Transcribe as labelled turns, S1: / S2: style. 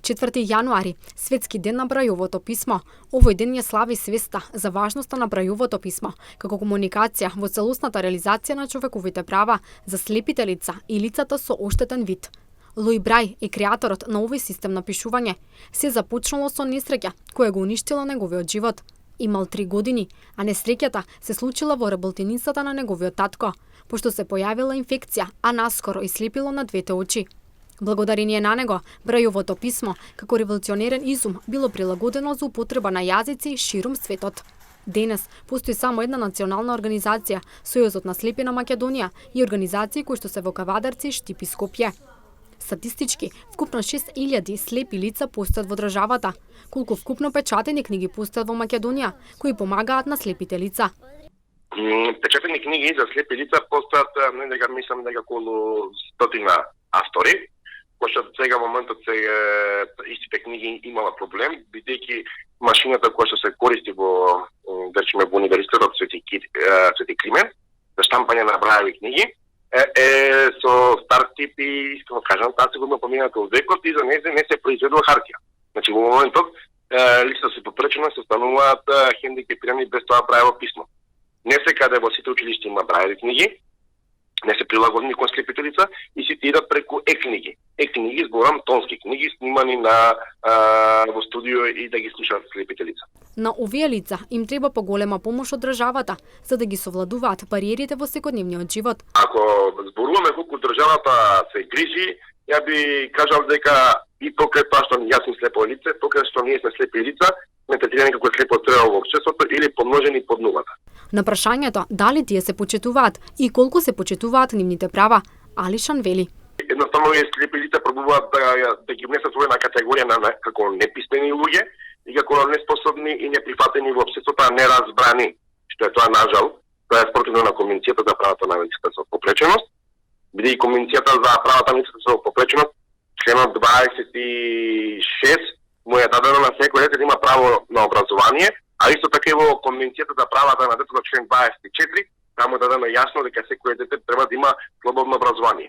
S1: 4 јануари, Светски ден на брајовото писмо. Овој ден ја слави свеста за важноста на брајовото писмо, како комуникација во целосната реализација на човековите права за слепите лица и лицата со оштетен вид. Луи Брај е креаторот на овој систем на пишување. Се започнало со несреќа, која го уништила неговиот живот. Имал 3 години, а несреќата се случила во работеницата на неговиот татко, пошто се појавила инфекција, а наскоро и слепило на двете очи. Благодарение на него, брајовото писмо, како револуционерен изум, било прилагодено за употреба на јазици ширум светот. Денес постои само една национална организација, Сојузот на слепи на Македонија и организации кои што се во Кавадарци, Штип и Скопје. Статистички, вкупно 6000 слепи лица постојат во државата, колку вкупно печатени книги постојат во Македонија, кои помагаат на слепите лица.
S2: Печатени книги за слепи лица постојат, мислам дека околу 100 автори, пошто сега моментот истите книги имала проблем, бидејќи машината која што се користи во во универзитетот Свети Климент за штампање на брајови книги со стар тип и искрено кажам, таа сигурно помината од векот и за нејзе не се произведува хартија. Значи во моментот лицата се попречено се стануваат хендикепирани без тоа брајово писмо. Не секаде во сите училишта има брајови книги, не се прилагодени кон слепите лица и се тират преку е-книги. Е-книги, зборам тонски книги, снимани во студио и да ги слушаат слепите лица.
S1: На овие лица им треба поголема помош од државата, за да ги совладуваат бариерите во секојдневниот живот.
S2: Ако зборуваме колку државата се грижи, ја би кажал дека и покрај тоа што јас сум слепо лице, покрај што ние сме слепи лица, сме третирани како слепо црво во општеството или помножени под нулата.
S1: На прашањето дали тие се почитуваат и колку се почитуваат нивните права, Алишан вели:
S2: едноставно овие слепи лица пробуваат да ги внесат во една категорија на како неписмени луѓе и како неспособни и неприфатени во општеството, а неразбрани, што е тоа нажал, тоа е спротивно на Конвенцијата за правата на лицата со попреченост, бидејќи Конвенцијата за правата на лицата со попреченост, членот 26 му е дадено на секој дете да има право на образование, а исто така и во Конвенцијата за правата на детето член 24, таму е дадено јасно дека секој дете треба да има слободно образование.